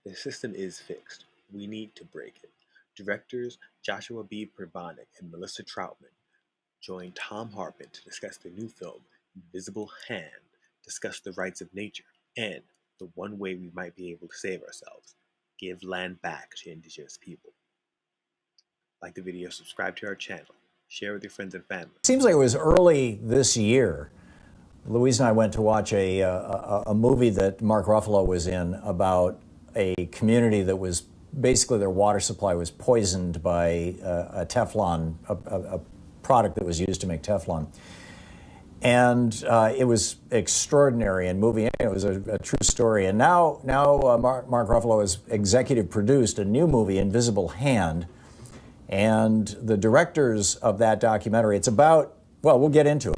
The system is fixed. We need to break it. Directors Joshua B. Pribanic and Melissa Troutman joined Thom Hartmann to discuss the new film, Invisible Hand, discuss the rights of nature, and the one way we might be able to save ourselves: give land back to indigenous people. Like the video, subscribe to our channel, share with your friends and family. Seems like it was early this year. Louise and I went to watch a movie that Mark Ruffalo was in about a community that was basically their water supply was poisoned by a Teflon, a product that was used to make Teflon. And it was extraordinary and moving. It was a true story. And now Mark Ruffalo has executive produced a new movie, Invisible Hand. And the directors of that documentary, it's about, well, we'll get into it.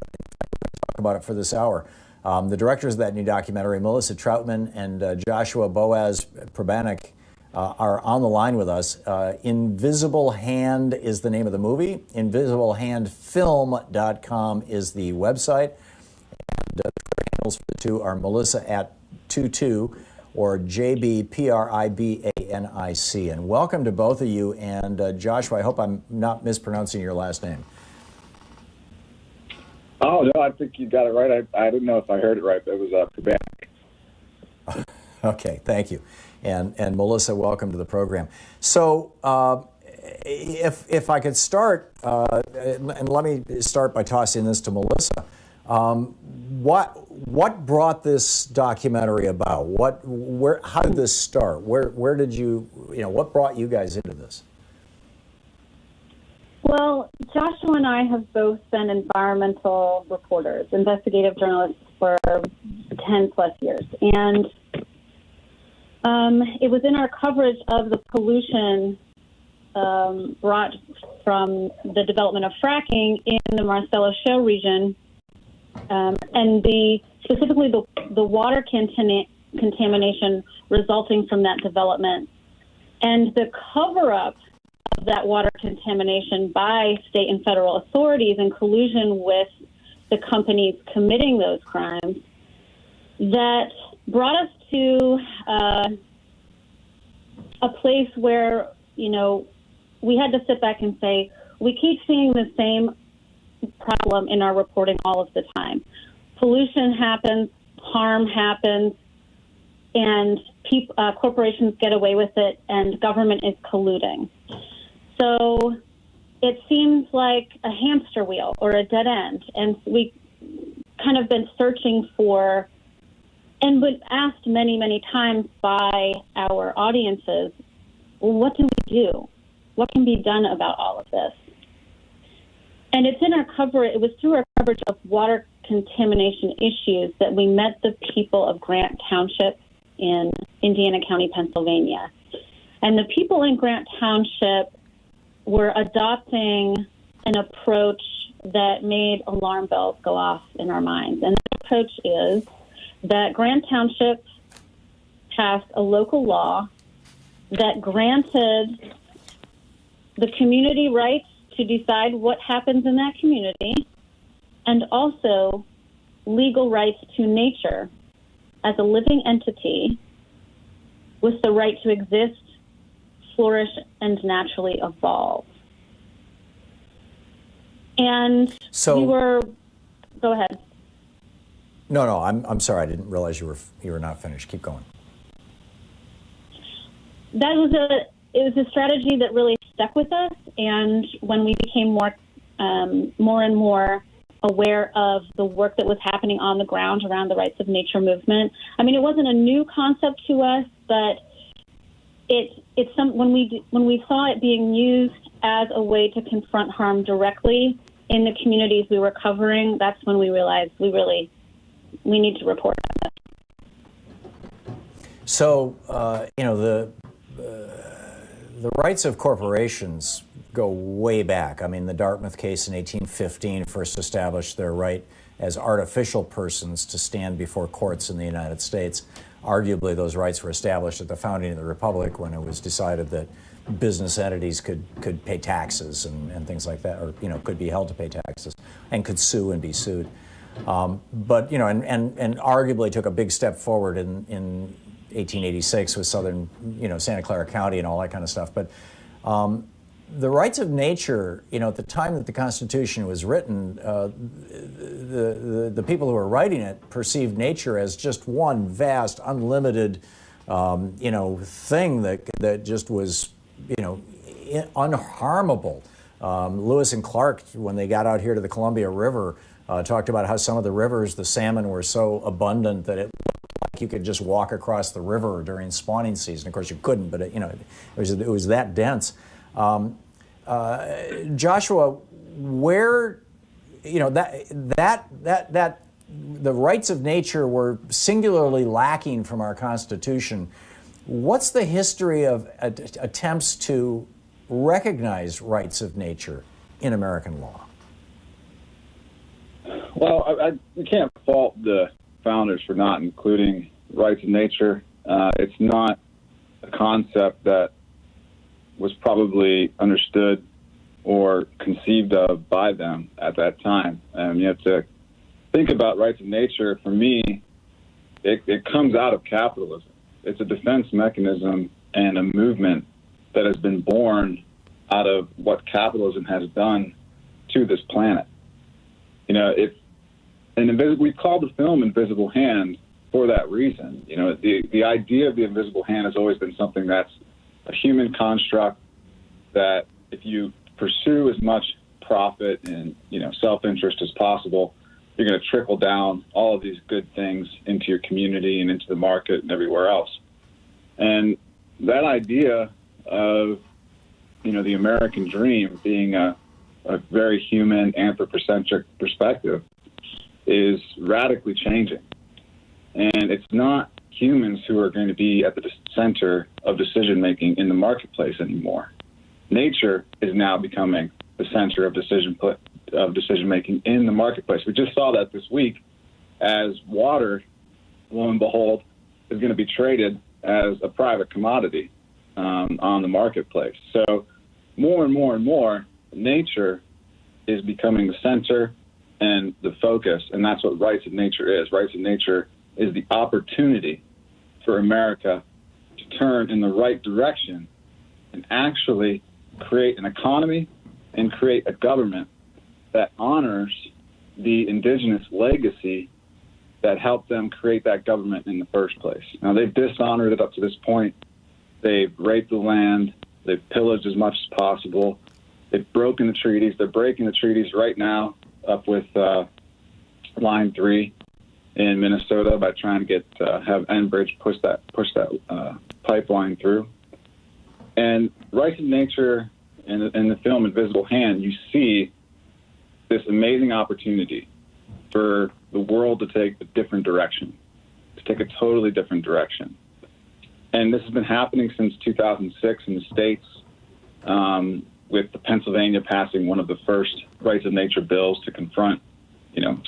Talk about it for this hour. The directors of that new documentary, Melissa Troutman and Joshua Boaz Pribanic, are on the line with us. Invisible Hand is the name of the movie. InvisibleHandFilm.com is the website. And the handles for the two are Melissa at 22 or JBPRIBANIC. And welcome to both of you. And Joshua, I hope I'm not mispronouncing your last name. Oh, no, I think you got it right. I didn't know if I heard it right, but it was Pribanic. Okay, thank you. And Melissa, welcome to the program. So if I could start, and let me start by tossing this to Melissa. What brought this documentary about? How did this start? Where did what brought you guys into this? Well, Joshua and I have both been environmental reporters, investigative journalists for 10 plus years. And it was in our coverage of the pollution brought from the development of fracking in the Marcellus Shale region, and specifically the water contamination resulting from that development, and the cover-up of that water contamination by state and federal authorities in collusion with the companies committing those crimes, that brought us to a place where, we had to sit back and say, we keep seeing the same problem in our reporting all of the time. Pollution happens, harm happens, and corporations get away with it, and government is colluding. So it seems like a hamster wheel or a dead end, and we kind of been searching for, and been asked many, many times by our audiences, well, what do we do? What can be done about all of this? And it was through our coverage of water contamination issues that we met the people of Grant Township in Indiana County, Pennsylvania. And the people in Grant Township were adopting an approach that made alarm bells go off in our minds. And the approach is that Grant Township passed a local law that granted the community rights to decide what happens in that community, and also legal rights to nature as a living entity with the right to exist, flourish, and naturally evolve. And so go ahead. No, I'm sorry. I didn't realize you were not finished. Keep going. It was a strategy that really stuck with us, and when we became more and more aware of the work that was happening on the ground around the rights of nature movement. I mean, it wasn't a new concept to us, but when we saw it being used as a way to confront harm directly in the communities we were covering, that's when we realized we need to report on it. So, the rights of corporations go way back. I mean, the Dartmouth case in 1815 first established their right as artificial persons to stand before courts in the United States. Arguably, those rights were established at the founding of the Republic when it was decided that business entities could pay taxes and things like that, or could be held to pay taxes and could sue and be sued. But and arguably took a big step forward in 1886 with southern, Santa Clara County and all that kind of stuff. But the rights of nature, at the time that the Constitution was written, the people who were writing it perceived nature as just one vast, unlimited, thing that just was, unharmable. Lewis and Clark, when they got out here to the Columbia River, talked about how some of the rivers, the salmon were so abundant that it looked like you could just walk across the river during spawning season. Of course, you couldn't, but it was that dense. Joshua, where, that the rights of nature were singularly lacking from our Constitution. What's the history of attempts to recognize rights of nature in American law? Well, we can't fault the founders for not including rights of nature. It's not a concept that was probably understood or conceived of by them at that time. You have to think about rights of nature. For me, it comes out of capitalism. It's a defense mechanism and a movement that has been born out of what capitalism has done to this planet. We call the film Invisible Hand for that reason. The idea of the invisible hand has always been something that's a human construct that if you pursue as much profit and, self-interest as possible, you're going to trickle down all of these good things into your community and into the market and everywhere else. And that idea of, the American dream being a very human, anthropocentric perspective is radically changing. And it's not humans who are going to be at the center of decision-making in the marketplace anymore. Nature is now becoming the center of decision-making in the marketplace. We just saw that this week as water, lo and behold, is going to be traded as a private commodity on the marketplace. So more and more and more, nature is becoming the center and the focus, and that's what rights of nature is. Rights of nature is the opportunity for America to turn in the right direction and actually create an economy and create a government that honors the indigenous legacy that helped them create that government in the first place. Now, they've dishonored it up to this point. They've raped the land. They've pillaged as much as possible. They've broken the treaties. They're breaking the treaties right now up with Line 3 in Minnesota by trying to get have Enbridge push that pipeline through. And rights of nature in the film Invisible Hand, you see this amazing opportunity for the world to take a different direction, to take a totally different direction. And this has been happening since 2006 in the States, with Pennsylvania passing one of the first rights of nature bills to confront,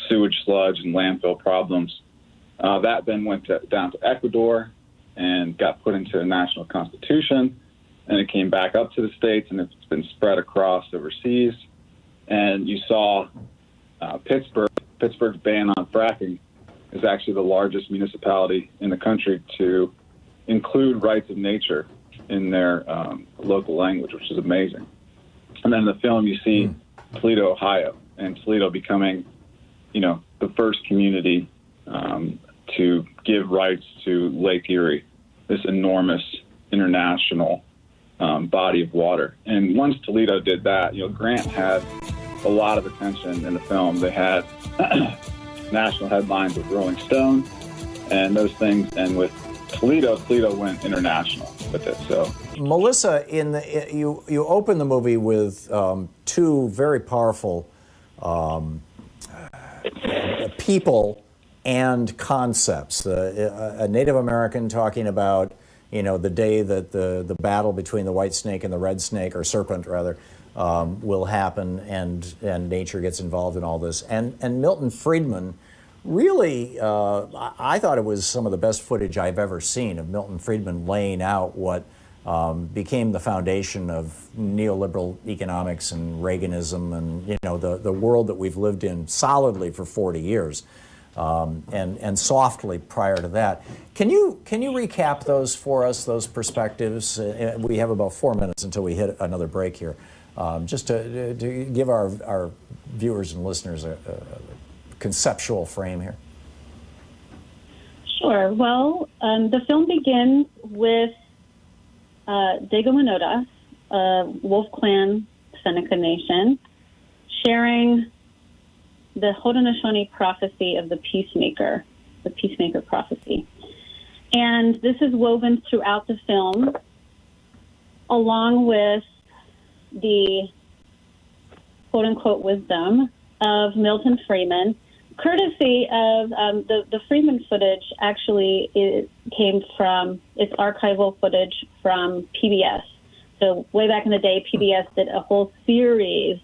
sewage sludge and landfill problems. That then went down to Ecuador and got put into a national constitution, and it came back up to the states, and it's been spread across overseas. And you saw Pittsburgh's ban on fracking is actually the largest municipality in the country to include rights of nature in their local language, which is amazing. And then in the film, you see Toledo, Ohio, and Toledo becoming, the first community to give rights to Lake Erie, this enormous international body of water. And once Toledo did that, Grant had a lot of attention in the film. They had national headlines with Rolling Stone and those things, and with Toledo went international with it. So, Melissa, you open the movie with two very powerful people and concepts. A Native American talking about the day that the battle between the white snake and the red snake, or serpent rather, will happen, and nature gets involved in all this. And Milton Friedman. Really, I thought it was some of the best footage I've ever seen of Milton Friedman laying out what became the foundation of neoliberal economics and Reaganism and the world that we've lived in solidly for 40 years. and softly prior to that. Can you recap those for us, those perspectives? We have about 4 minutes until we hit another break here. Just to give our viewers and listeners a conceptual frame here. Sure. Well, the film begins with Dego Minoda, Wolf Clan Seneca Nation, sharing the Haudenosaunee prophecy of the peacemaker prophecy. And this is woven throughout the film, along with the quote-unquote wisdom of Milton Friedman, courtesy of the Friedman footage. Actually, it came from, it's archival footage from PBS. So way back in the day, PBS did a whole series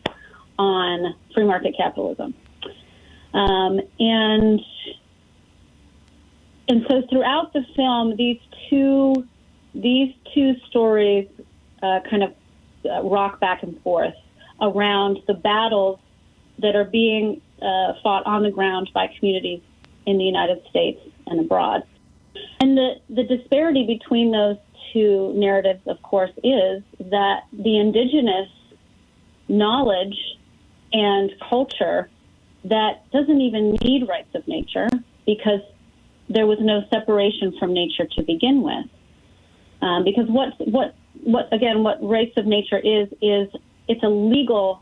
on free market capitalism. And so throughout the film, these two stories kind of rock back and forth around the battles that are being fought on the ground by communities in the United States and abroad. And the disparity between those two narratives, of course, is that the indigenous knowledge and culture that doesn't even need rights of nature because there was no separation from nature to begin with. Because what rights of nature is it's a legal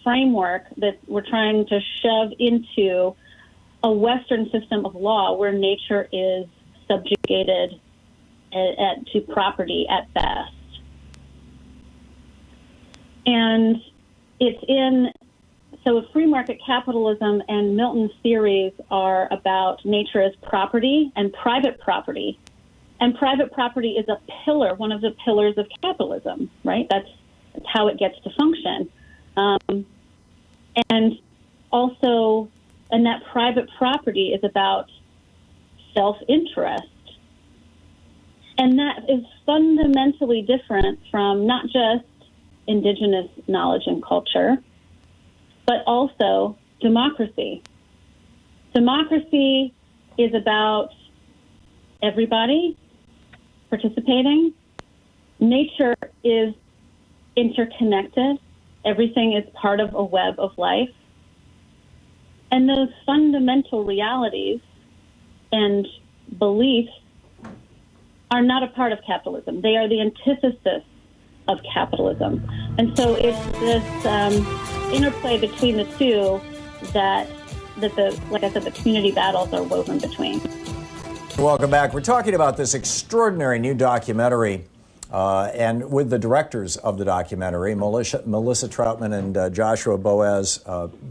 framework that we're trying to shove into a Western system of law where nature is subjugated to property at best. And so free market capitalism and Milton's theories are about nature as property and private property. And private property is a pillar, one of the pillars of capitalism, right? That's how it gets to function. And that private property is about self-interest. And that is fundamentally different from not just indigenous knowledge and culture, but also democracy. Democracy is about everybody participating. Nature is interconnected. Everything is part of a web of life. And those fundamental realities and beliefs are not a part of capitalism. They are the antithesis of capitalism. And so it's this interplay between the two that like I said, the community battles are woven between. Welcome back. We're talking about this extraordinary new documentary and with the directors of the documentary, Melissa Troutman and Joshua Boaz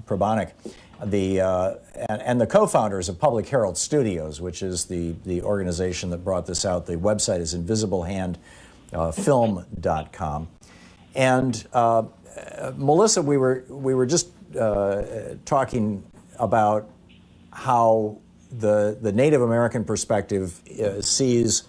Pribanic, and the co-founders of Public Herald Studios, which is the organization that brought this out. The website is invisiblehandfilm.com. And Melissa, we were just talking about how the Native American perspective sees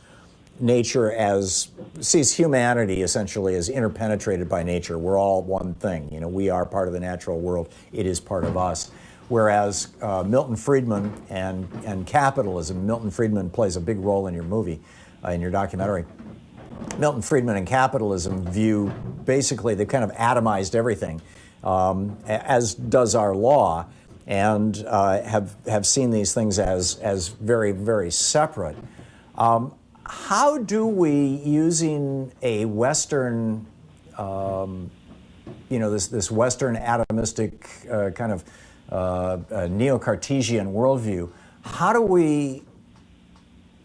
humanity essentially as interpenetrated by nature. We're all one thing. You know, we are part of the natural world. It is part of us. Whereas Milton Friedman and capitalism, Milton Friedman plays a big role in your movie, in your documentary. Milton Friedman and capitalism view, basically, they've kind of atomized everything, as does our law, and have seen these things as very, very separate. How do we, using a Western, this Western atomistic kind of neo-Cartesian worldview, how do we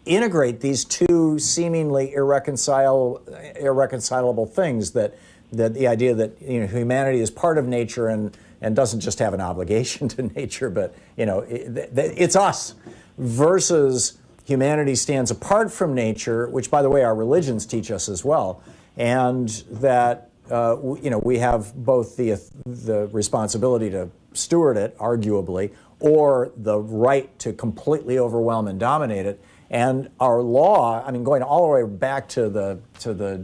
integrate these two seemingly irreconcilable things, that the idea that humanity is part of nature and doesn't just have an obligation to nature, but it's us, versus humanity stands apart from nature, which, by the way, our religions teach us as well, and that we have both the responsibility to steward it, arguably, or the right to completely overwhelm and dominate it. And our law, I mean, going all the way back to the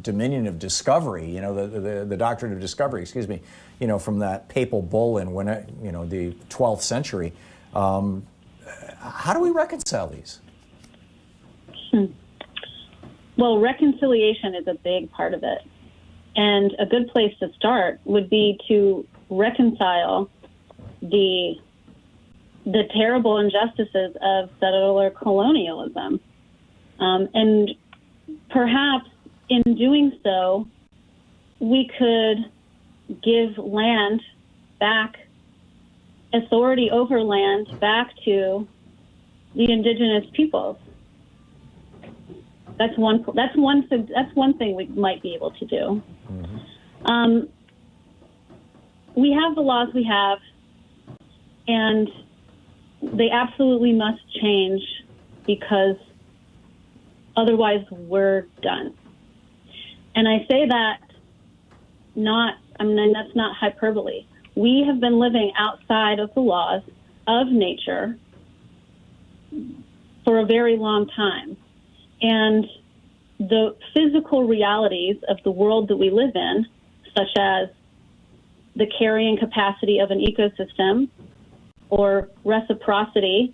dominion of discovery, the doctrine of discovery, excuse me, from that papal bull in the 12th century, how do we reconcile these? Well, reconciliation is a big part of it. And a good place to start would be to reconcile the terrible injustices of settler colonialism. And perhaps in doing so, we could give land back, authority over land back to the indigenous peoples. That's one thing we might be able to do. Mm-hmm. We have the laws we have, and they absolutely must change because otherwise we're done. And I say that that's not hyperbole. We have been living outside of the laws of nature for a very long time. And the physical realities of the world that we live in, such as the carrying capacity of an ecosystem or reciprocity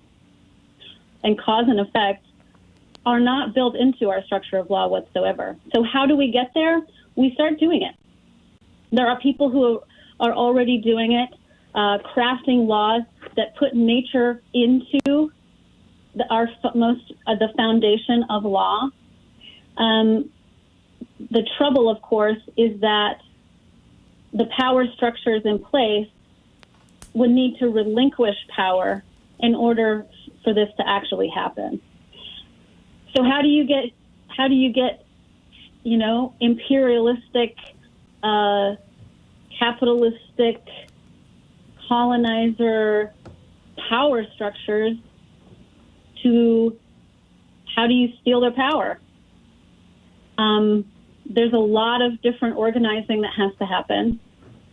and cause and effect, are not built into our structure of law whatsoever. So how do we get there? We start doing it. There are people who are already doing it, crafting laws that put nature into the foundation of law. The trouble, of course, is that the power structures in place would need to relinquish power in order for this to actually happen. So how do you get imperialistic, capitalistic, colonizer power structures how do you steal their power? There's a lot of different organizing that has to happen.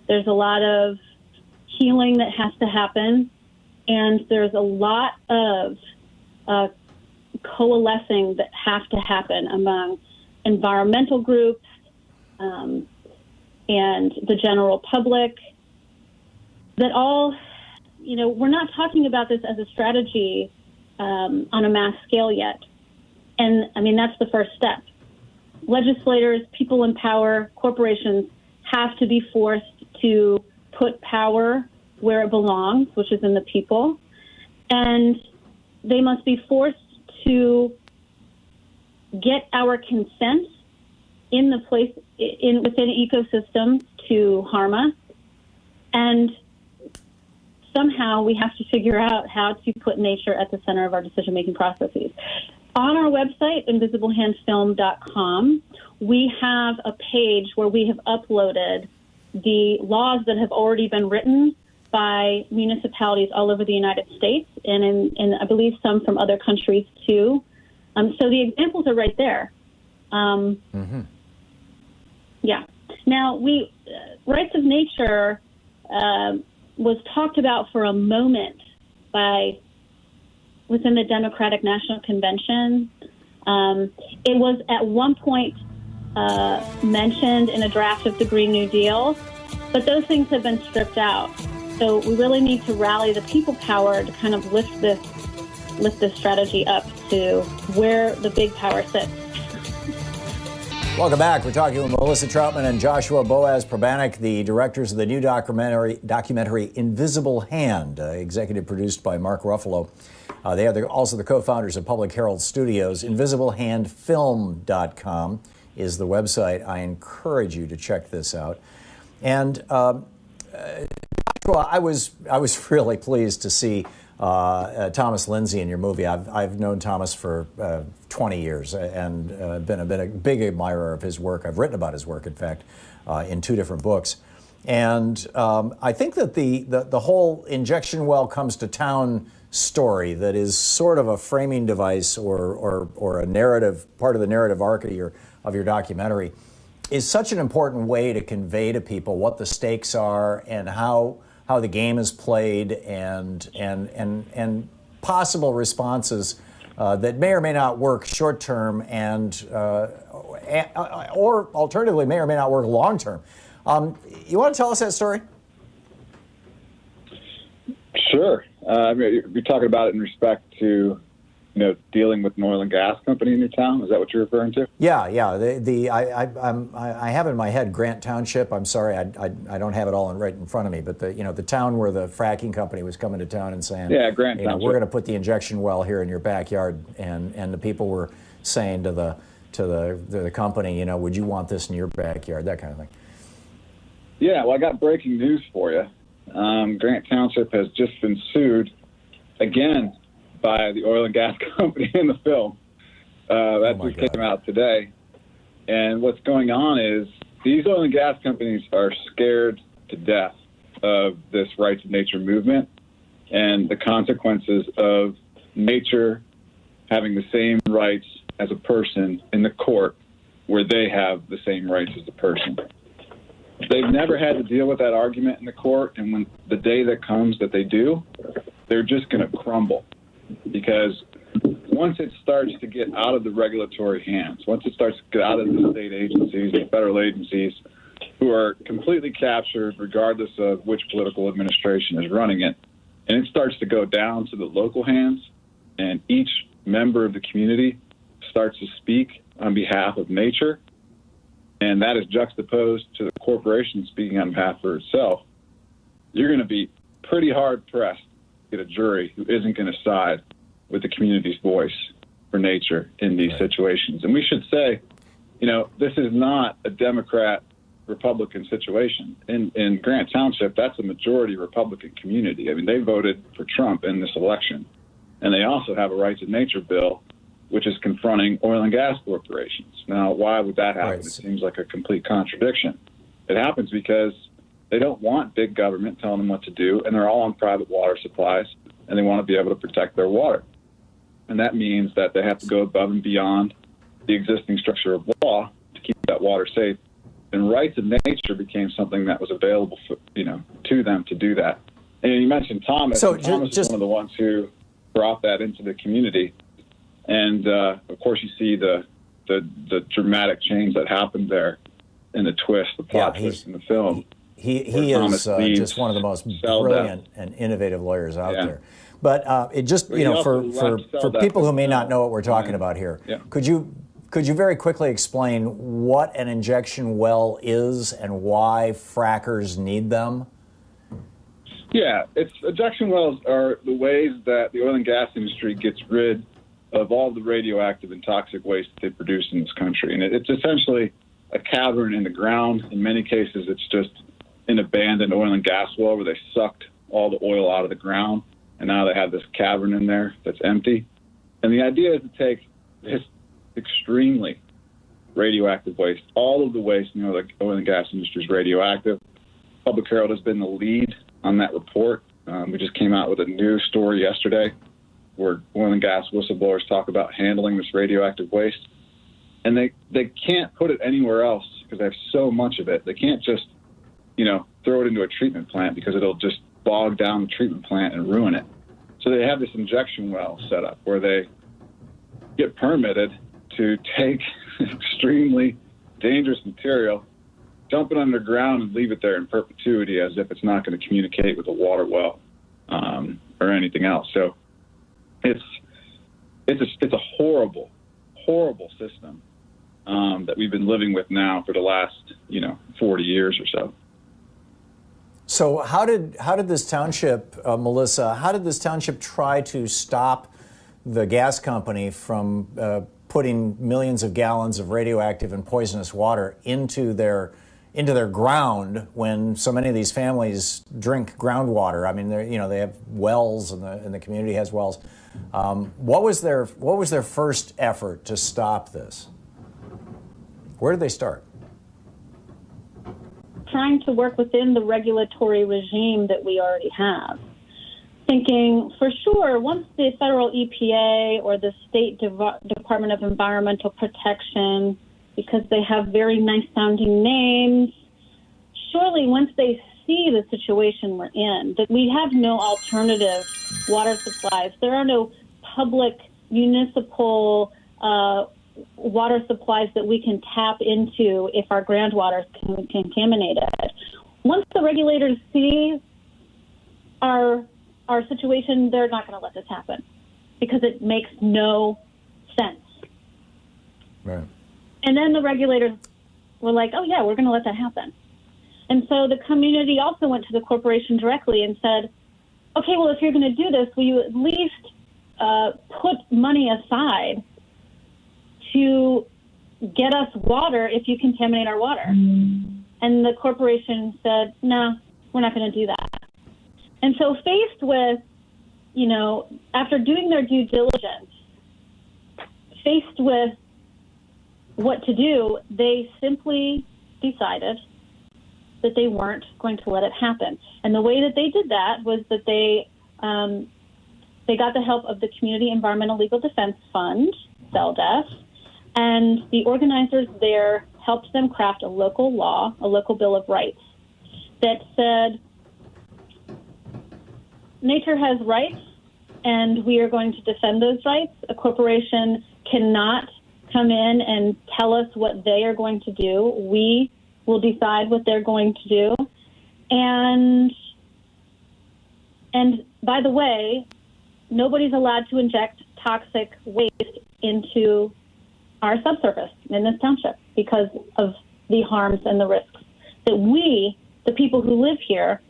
There's a lot of healing that has to happen. And there's a lot of coalescing that have to happen among environmental groups and the general public that all, we're not talking about this as a strategy on a mass scale yet. And I mean, that's the first step. Legislators, people in power, corporations have to be forced to put power where it belongs, which is in the people. And they must be forced to get our consent in the place within ecosystems to harm us. And somehow we have to figure out how to put nature at the center of our decision-making processes. On our website, invisiblehandfilm.com, we have a page where we have uploaded the laws that have already been written by municipalities all over the United States and I believe some from other countries too. So the examples are right there. Yeah. Now, rights of nature was talked about for a moment within the Democratic National Convention. It was at one point mentioned in a draft of the Green New Deal, but those things have been stripped out. So we really need to rally the people power to kind of lift this strategy up to where the big power sits. Welcome back. We're talking with Melissa Troutman and Joshua Boaz Pribanic, the directors of the new documentary Invisible Hand, executive produced by Mark Ruffalo. They are also the co-founders of Public Herald Studios. InvisibleHandFilm.com is the website. I encourage you to check this out. And I was really pleased to see Thomas Lindsay in your movie. I've known Thomas for 20 years and been a big admirer of his work. I've written about his work, in fact, in 2 different books. And I think that the whole injection well comes to town story that is sort of a framing device or a narrative, part of the narrative arc of your documentary, is such an important way to convey to people what the stakes are and how the game is played and possible responses that may or may not work short term or alternatively may or may not work long term. You want to tell us that story? Sure. You're talking about it in respect to, dealing with an oil and gas company in your town. Is that what you're referring to? Yeah. I have in my head Grant Township. I'm sorry, I don't have it all right in front of me. But the town where the fracking company was coming to town and saying, yeah, Grant Township. We're going to put the injection well here in your backyard, and the people were saying to the company, would you want this in your backyard? That kind of thing. Yeah. Well, I got breaking news for you. Grant Township has just been sued again by the oil and gas company in the film. That just came out today. And what's going on is these oil and gas companies are scared to death of this rights of nature movement and the consequences of nature having the same rights as a person in the court where they have the same rights as a person. They've never had to deal with that argument in the court, and when the day that comes that they do, they're just going to crumble. Because once it starts to get out of the regulatory hands, once it starts to get out of the state agencies, the federal agencies, who are completely captured regardless of which political administration is running it, and it starts to go down to the local hands, and each member of the community starts to speak on behalf of nature, and that is juxtaposed to the corporation speaking on behalf of itself, you're going to be pretty hard-pressed to get a jury who isn't going to side with the community's voice for nature in these situations. And we should say, this is not a Democrat-Republican situation. In Grant Township, that's a majority Republican community. I mean, they voted for Trump in this election. And they also have a rights of nature bill, which is confronting oil and gas corporations. Now, why would that happen? Right. It seems like a complete contradiction. It happens because they don't want big government telling them what to do, and they're all on private water supplies, and they want to be able to protect their water. And that means that they have to go above and beyond the existing structure of law to keep that water safe. And rights of nature became something that was available for, to them to do that. And you mentioned Thomas. So Thomas is one of the ones who brought that into the community. And, of course, you see the dramatic change that happened there in the twist, the plot twist in the film. He is just one of the most brilliant and innovative lawyers out there. But it just, for people who may not know what we're talking about here, could you very quickly explain what an injection well is and why frackers need them? Yeah, injection wells are the ways that the oil and gas industry gets rid of all the radioactive and toxic waste that they produce in this country. And it's essentially a cavern in the ground. In many cases, it's just an abandoned oil and gas well where they sucked all the oil out of the ground, and now they have this cavern in there that's empty. And the idea is to take this extremely radioactive waste. All of the waste in the oil and gas industry is radioactive. Public Herald has been the lead on that report. We just came out with a new story yesterday where oil and gas whistleblowers talk about handling this radioactive waste. And they can't put it anywhere else because they have so much of it. They can't just, throw it into a treatment plant because it'll just bog down the treatment plant and ruin it. So they have this injection well set up where they get permitted to take extremely dangerous material, dump it underground, and leave it there in perpetuity as if it's not going to communicate with a water well or anything else. So it's a horrible, horrible system that we've been living with now for the last 40 years or so. So how did this township, Melissa? How did this township try to stop the gas company from putting millions of gallons of radioactive and poisonous water into their ground when so many of these families drink groundwater? I mean, they have wells, and the community has wells. What was their first effort to stop this? Where did they start? Trying to work within the regulatory regime that we already have. Thinking, for sure, once the federal EPA or the State Department of Environmental Protection, because they have very nice-sounding names, surely once they see the situation we're in, that we have no alternative water supplies. There are no public municipal water supplies that we can tap into if our groundwater is contaminated. Once the regulators see our our situation, they're not going to let this happen because it makes no sense. Right. And then the regulators were like, oh, yeah, we're going to let that happen. And so the community also went to the corporation directly and said, okay, well, if you're going to do this, will you at least put money aside to get us water if you contaminate our water? And the corporation said, no, we're not going to do that. And so faced with, after doing their due diligence, faced with what to do, they simply decided that they weren't going to let it happen. And the way that they did that was that they got the help of the Community Environmental Legal Defense Fund, CELDEF, and the organizers there helped them craft a local law, a local Bill of Rights, that said nature has rights, and we are going to defend those rights. A corporation cannot come in and tell us what they are going to do. We will decide what they're going to do. And by the way, nobody's allowed to inject toxic waste into our subsurface in this township because of the harms and the risks that we, the people who live here,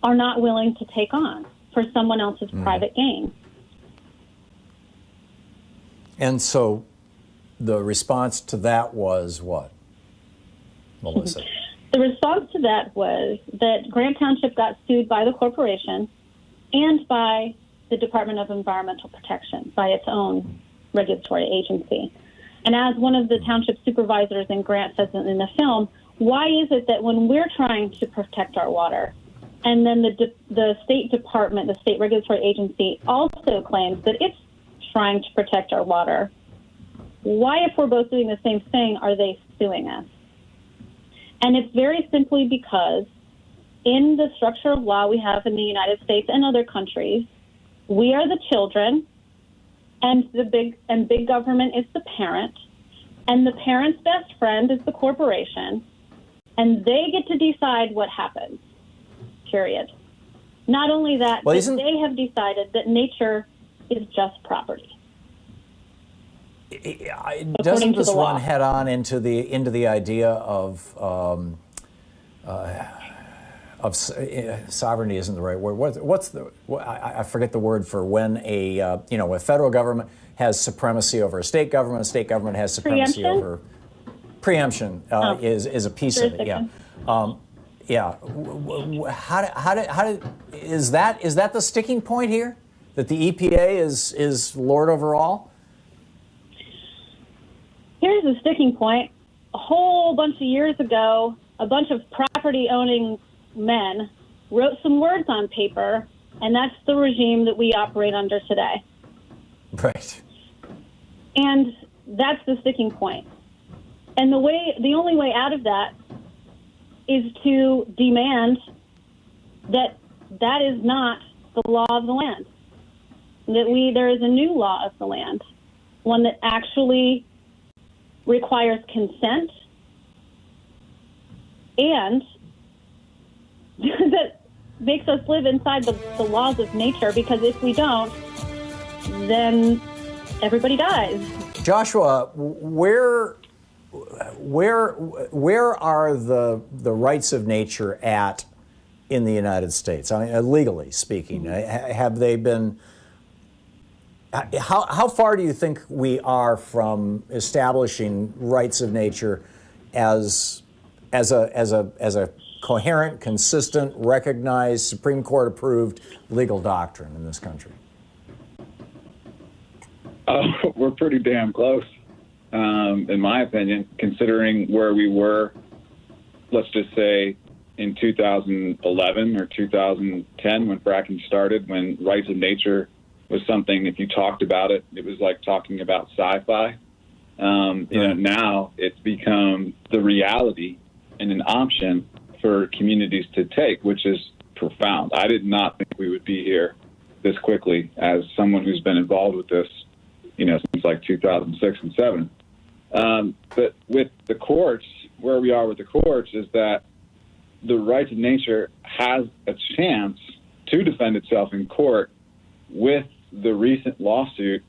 are not willing to take on for someone else's private gain. And so the response to that was what, Melissa? The response to that was that Grant Township got sued by the corporation and by the Department of Environmental Protection, by its own regulatory agency. And as one of the township supervisors in Grant says in the film, why is it that when we're trying to protect our water, and then the State Department, the state regulatory agency, also claims that it's trying to protect our water, why, if we're both doing the same thing, are they suing us? And it's very simply because in the structure of law we have in the United States and other countries, we are the children, and big government is the parent, and the parent's best friend is the corporation, and they get to decide what happens, period. Not only that, but they have decided that nature is just property. Doesn't this run head on into the idea of sovereignty? Isn't the right word? I forget the word for when a federal government has supremacy over a state government has supremacy over preemption. Is a piece of it. Yeah. How is that the sticking point here? That the EPA is lord over all? Here's the sticking point. A whole bunch of years ago, a bunch of property-owning men wrote some words on paper, and that's the regime that we operate under today. Right. And that's the sticking point. And the only way out of that is to demand that that is not the law of the land. That there is a new law of the land, one that actually requires consent and that makes us live inside the laws of nature, because if we don't, then everybody dies. Joshua, where are the rights of nature at in the United States? I mean, legally speaking, have they been? How far do you think we are from establishing rights of nature as a coherent, consistent, recognized, Supreme Court approved legal doctrine in this country? We're pretty damn close, in my opinion, considering where we were, let's just say, in 2011 or 2010 when fracking started, when rights of nature was something, if you talked about it, it was like talking about sci-fi. Now it's become the reality and an option for communities to take, which is profound. I did not think we would be here this quickly as someone who's been involved with this, since like 2006 and 7. But with the courts, where we are with the courts is that the rights of nature has a chance to defend itself in court with the recent lawsuit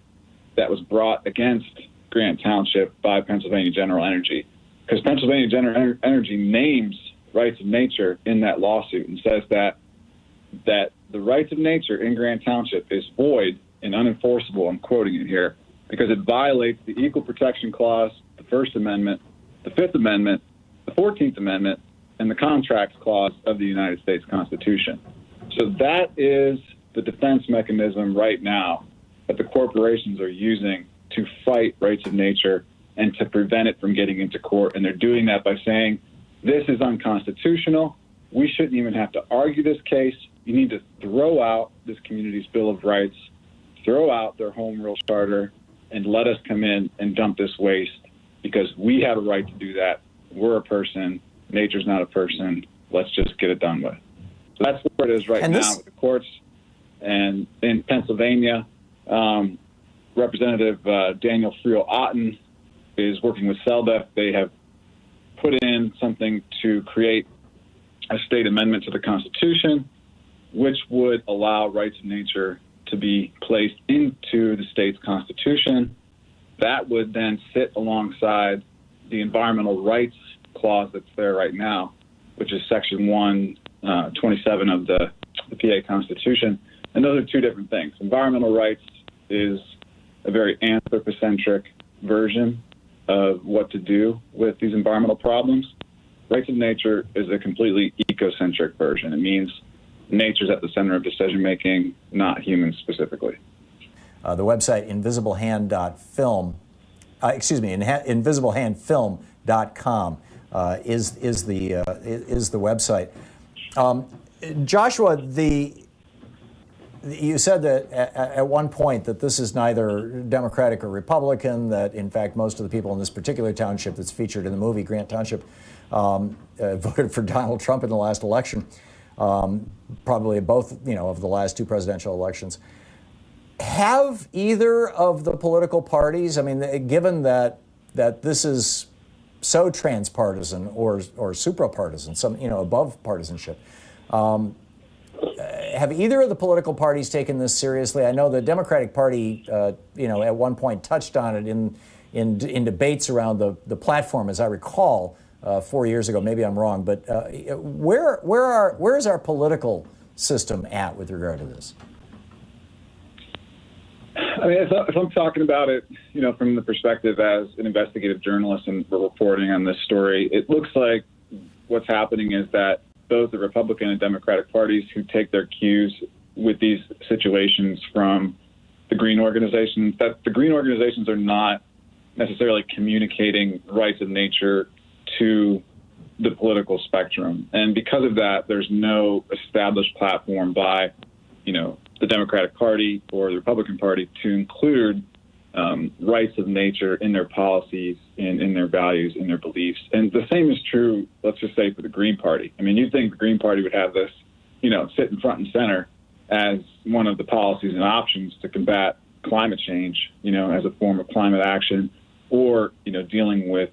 that was brought against Grant Township by Pennsylvania General Energy. Because Pennsylvania General Energy names rights of nature in that lawsuit and says that the rights of nature in Grant Township is void and unenforceable, I'm quoting it here, because it violates the Equal Protection Clause, the First Amendment, the Fifth Amendment, the 14th Amendment, and the Contracts Clause of the United States Constitution. So that is the defense mechanism right now that the corporations are using to fight rights of nature and to prevent it from getting into court. And they're doing that by saying, this is unconstitutional. We shouldn't even have to argue this case. You need to throw out this community's Bill of Rights, throw out their home rule charter, and let us come in and dump this waste because we have a right to do that. We're a person. Nature's not a person. Let's just get it done with. So that's where it is right now with the courts. And in Pennsylvania, Representative Daniel Friel-Otten is working with CELDA. They have put in something to create a state amendment to the Constitution, which would allow rights of nature to be placed into the state's constitution. That would then sit alongside the environmental rights clause that's there right now, which is Section 127 of the PA Constitution. And those are two different things. Environmental rights is a very anthropocentric version of what to do with these environmental problems. Rights of nature is a completely ecocentric version. It means nature's at the center of decision-making, not humans specifically. The website invisiblehandfilm, invisiblehandfilm.com is the website. Joshua, you said that at one point that this is neither Democratic or Republican, that in fact most of the people in this particular township that's featured in the movie, Grant Township, voted for Donald Trump in the last election, probably both, of the last two presidential elections. Have either of the political parties, given that this is so transpartisan or suprapartisan, above partisanship, have either of the political parties taken this seriously? I know the Democratic Party, at one point touched on it in debates around the platform, as I recall, 4 years ago. Maybe I'm wrong, but where is our political system at with regard to this? If I'm talking about it, from the perspective as an investigative journalist and reporting on this story, it looks like what's happening is that both the Republican and Democratic parties who take their cues with these situations from the green organizations, that the green organizations are not necessarily communicating rights of nature to the political spectrum. And because of that, there's no established platform by, the Democratic Party or the Republican Party to include rights of nature in their policies, in their values, in their beliefs. And the same is true, let's just say, for the Green Party. You'd think the Green Party would have this, sit in front and center as one of the policies and options to combat climate change, as a form of climate action, or, dealing with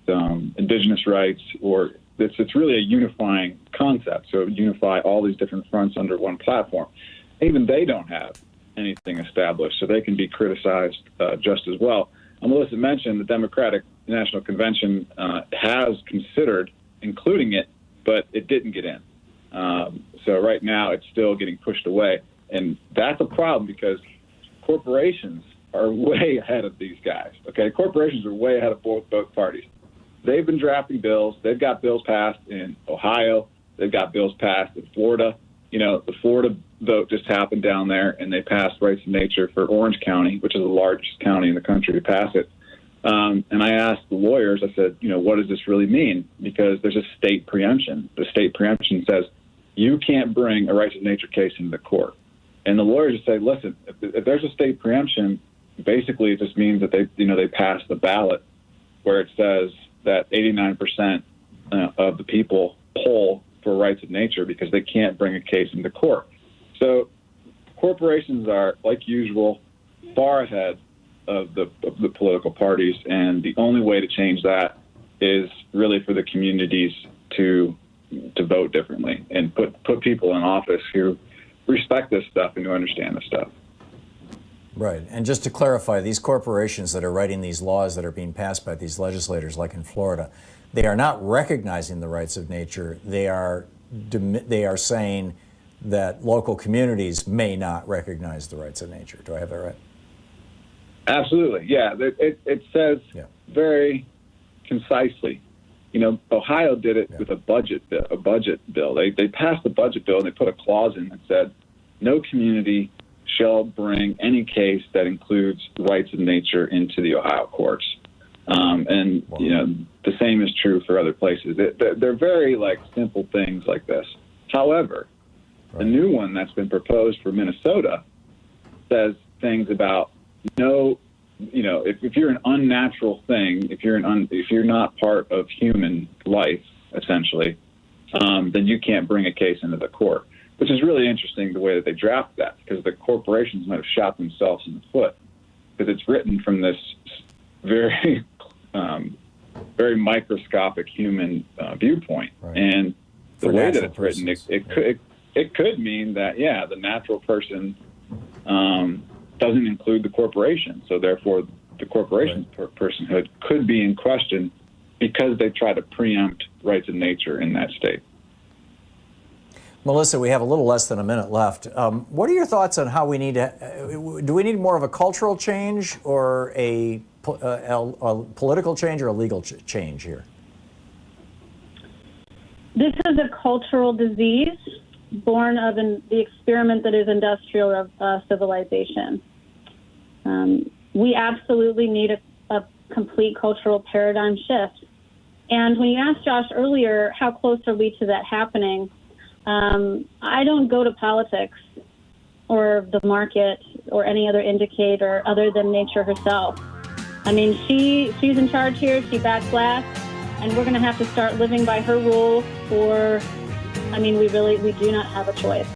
indigenous rights, or it's really a unifying concept. So unify all these different fronts under one platform. Even they don't have anything established, so they can be criticized just as well. Melissa mentioned the Democratic National Convention has considered including it, but it didn't get in. So right now it's still getting pushed away. And that's a problem because corporations are way ahead of these guys. Okay, corporations are way ahead of both parties. They've been drafting bills. They've got bills passed in Ohio. They've got bills passed in Florida. The Florida vote just happened down there, and they passed rights of nature for Orange County, which is the largest county in the country to pass it. And I asked the lawyers, I said, what does this really mean? Because there's a state preemption. The state preemption says you can't bring a rights of nature case into the court. And the lawyers just say, listen, if there's a state preemption, basically it just means that they passed the ballot where it says that 89% of the people poll for rights of nature because they can't bring a case into court. So corporations are, like usual, far ahead of the political parties, and the only way to change that is really for the communities to vote differently and put people in office who respect this stuff and to understand this stuff. Right. And just to clarify, these corporations that are writing these laws that are being passed by these legislators, like in Florida, they are not recognizing the rights of nature. They are saying that local communities may not recognize the rights of nature. Do I have that right? Absolutely. Yeah. It says very concisely. You know, Ohio did it with a budget bill. They passed the budget bill and they put a clause in that said, no community shall bring any case that includes rights of nature into the Ohio courts. You know, the same is true for other places. They're very simple things like this. However, the new one that's been proposed for Minnesota says things about if you're an unnatural thing, if you're not part of human life, essentially, then you can't bring a case into the court. Which is really interesting the way that they draft that, because the corporations might have shot themselves in the foot, because it's written from this very, very microscopic human viewpoint, and the way that it's written, it could mean that the natural person doesn't include the corporation, so therefore the corporation's personhood could be in question because they try to preempt rights of nature in that state. Melissa, we have a little less than a minute left. What are your thoughts on how we need to, do we need more of a cultural change or a political change or a legal change here? This is a cultural disease born of the experiment that is industrial civilization. We absolutely need a complete cultural paradigm shift. And when you asked Josh earlier, how close are we to that happening? I don't go to politics or the market or any other indicator other than nature herself. I mean, she's in charge here. She backs last, and we're going to have to start living by her rules. We do not have a choice.